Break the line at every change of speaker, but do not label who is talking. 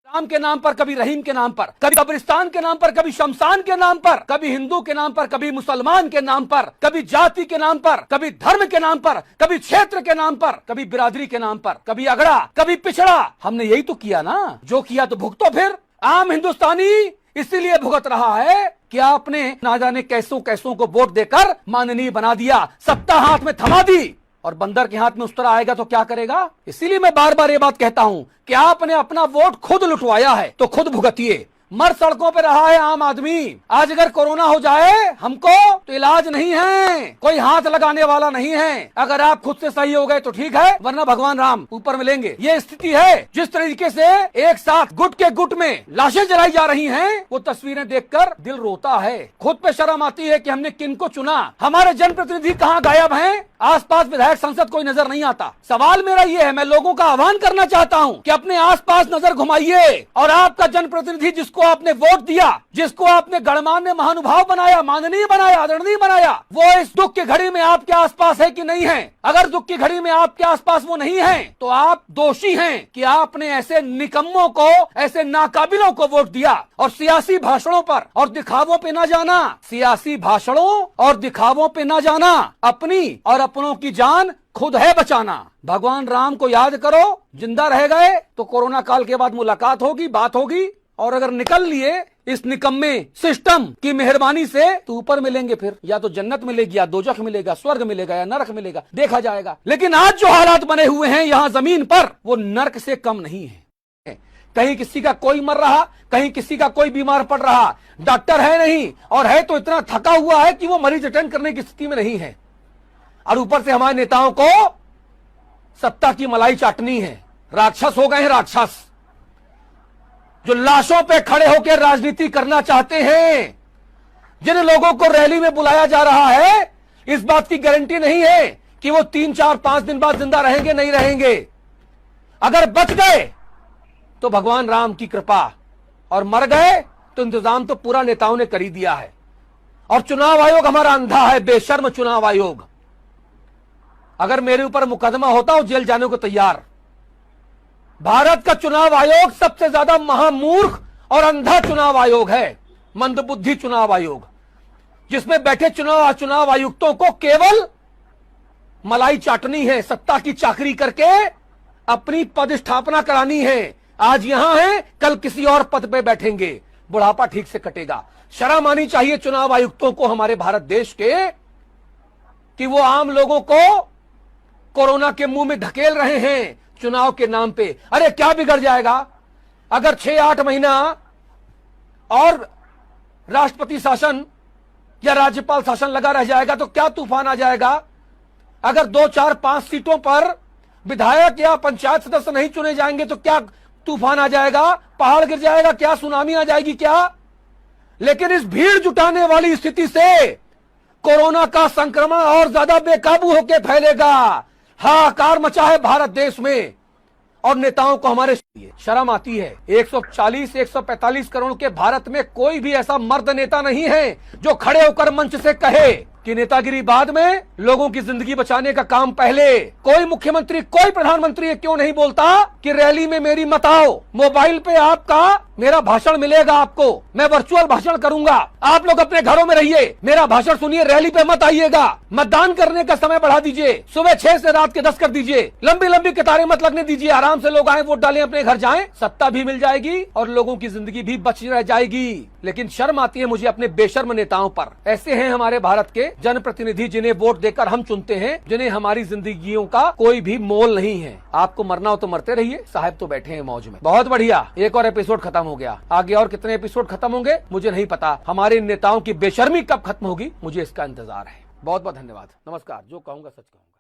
राम के नाम पर, कभी रहीम के नाम पर, कभी कब्रिस्तान के नाम पर, कभी शमशान के नाम पर, कभी हिंदू के नाम पर, कभी मुसलमान के नाम पर, कभी जाति के नाम पर, कभी धर्म के नाम पर, कभी क्षेत्र के नाम पर, कभी बिरादरी के नाम पर, कभी अगड़ा, कभी पिछड़ा। हमने यही तो किया ना, जो किया तो भुगतो। फिर आम हिंदुस्तानी इसीलिए भुगत रहा है कि आपने ना जाने कैसों कैसों को वोट देकर माननीय बना दिया, सत्ता हाथ में थमा दी, और बंदर के हाथ में उस तरह आएगा तो क्या करेगा। इसीलिए मैं बार बार ये बात कहता हूं कि आपने अपना वोट खुद लुटवाया है तो खुद भुगतिए। मर सड़कों पे रहा है आम आदमी। आज अगर कोरोना हो जाए हमको तो इलाज नहीं है, कोई हाथ लगाने वाला नहीं है। अगर आप खुद से सही हो गए तो ठीक है, वरना भगवान राम ऊपर मिलेंगे। ये स्थिति है। जिस तरीके से एक साथ गुट के गुट में लाशें जलाई जा रही हैं, वो तस्वीरें देखकर दिल रोता है। खुद पे शर्म आती है कि हमने किनको चुना। हमारे जनप्रतिनिधि कहाँ गायब हैं? आसपास विधायक संसद कोई नजर नहीं आता। सवाल मेरा ये है, मैं लोगों का आह्वान करना चाहता हूँ कि अपने आसपास नजर घुमाइए और आपका जनप्रतिनिधि जिसको आपने वोट दिया, जिसको आपने गणमान्य महानुभाव बनाया, माननीय बनाया, आदरणीय बनाया, वो इस दुख की घड़ी में आपके आसपास है कि नहीं है? अगर दुख की घड़ी में आपके आसपास वो नहीं है तो आप दोषी हैं कि आपने ऐसे निकम्मों को, ऐसे नाकाबिलों को वोट दिया। और सियासी भाषणों पर और दिखावों पे ना जाना, सियासी भाषणों और दिखावों पे ना जाना, अपनी और अपनों की जान खुद है बचाना। भगवान राम को याद करो, जिंदा रह गए तो कोरोना काल के बाद मुलाकात होगी, बात होगी, और अगर निकल लिए इस निकम्मे सिस्टम की मेहरबानी से तो ऊपर मिलेंगे। फिर या तो जन्नत मिलेगी, या दोजख मिलेगा, स्वर्ग मिलेगा, या नरक मिलेगा, देखा जाएगा। लेकिन आज जो हालात बने हुए हैं यहाँ जमीन पर, वो नरक से कम नहीं है। कहीं किसी का कोई मर रहा, कहीं किसी का कोई बीमार पड़ रहा, डॉक्टर है नहीं, और है तो इतना थका हुआ है कि वो मरीज अटेंड करने की स्थिति में नहीं है। और ऊपर से हमारे नेताओं को सत्ता की मलाई चाटनी है। राक्षस हो गए हैं, राक्षस जो लाशों पे खड़े होकर राजनीति करना चाहते हैं। जिन लोगों को रैली में बुलाया जा रहा है, इस बात की गारंटी नहीं है कि वो 3, 4, 5 दिन बाद जिंदा रहेंगे, नहीं रहेंगे। अगर बच गए तो भगवान राम की कृपा, और मर गए तो इंतजाम तो पूरा नेताओं ने कर ही दिया है। और चुनाव आयोग हमारा अंधा है, बेशर्म चुनाव आयोग। अगर मेरे ऊपर मुकदमा होता हूं जेल जाने को तैयार। भारत का चुनाव आयोग सबसे ज्यादा महामूर्ख और अंधा चुनाव आयोग है, मंदबुद्धि चुनाव आयोग, जिसमें बैठे चुनाव आयुक्तों को केवल मलाई चाटनी है, सत्ता की चाकरी करके अपनी पद स्थापना करानी है। आज यहां है, कल किसी और पद पे बैठेंगे, बुढ़ापा ठीक से कटेगा। शर्म आनी चाहिए चुनाव आयुक्तों को हमारे भारत देश के कि वो आम लोगों को कोरोना के मुंह में धकेल रहे हैं चुनाव के नाम पे। अरे क्या बिगड़ जाएगा अगर 6-8 महीना और राष्ट्रपति शासन या राज्यपाल शासन लगा रह जाएगा तो क्या तूफान आ जाएगा। अगर 2, 4, 5 सीटों पर विधायक या पंचायत सदस्य नहीं चुने जाएंगे तो क्या तूफान आ जाएगा, पहाड़ गिर जाएगा क्या, सुनामी आ जाएगी क्या। लेकिन इस भीड़ जुटाने वाली स्थिति से कोरोना का संक्रमण और ज्यादा बेकाबू होकर फैलेगा। हाहाकार मचा है भारत देश में, और नेताओं को हमारे शर्म आती है। 140-145 करोड़ के भारत में कोई भी ऐसा मर्द नेता नहीं है जो खड़े होकर मंच से कहे कि नेतागिरी बाद में, लोगों की जिंदगी बचाने का काम पहले। कोई मुख्यमंत्री, कोई प्रधानमंत्री क्यों नहीं बोलता कि रैली में मेरी मत आओ, मोबाइल पे आपका मेरा भाषण मिलेगा, आपको मैं वर्चुअल भाषण करूंगा, आप लोग अपने घरों में रहिए, मेरा भाषण सुनिए, रैली पे मत आइएगा। मतदान करने का समय बढ़ा दीजिए, सुबह 6 से रात के 10 कर दीजिए, लंबी लंबी कतारें मत लगने दीजिए, आराम से लोग आए, वोट डालें, अपने घर जाएं, सत्ता भी मिल जाएगी और लोगों की जिंदगी भी बच रह जाएगी। लेकिन शर्म आती है मुझे अपने बेशर्म नेताओं पर। ऐसे हैं हमारे भारत के जनप्रतिनिधि जिन्हें वोट देकर हम चुनते हैं, जिन्हें हमारी जिंदगियों का कोई भी मोल नहीं है। आपको मरना हो तो मरते रहिए, साहब तो बैठे हैं मौज में। बहुत बढ़िया, एक और एपिसोड खत्म हो गया। आगे और कितने एपिसोड खत्म होंगे मुझे नहीं पता। हमारे नेताओं की बेशर्मी कब खत्म होगी मुझे इसका इंतजार है। बहुत बहुत धन्यवाद, नमस्कार। जो कहूंगा सच कहूंगा।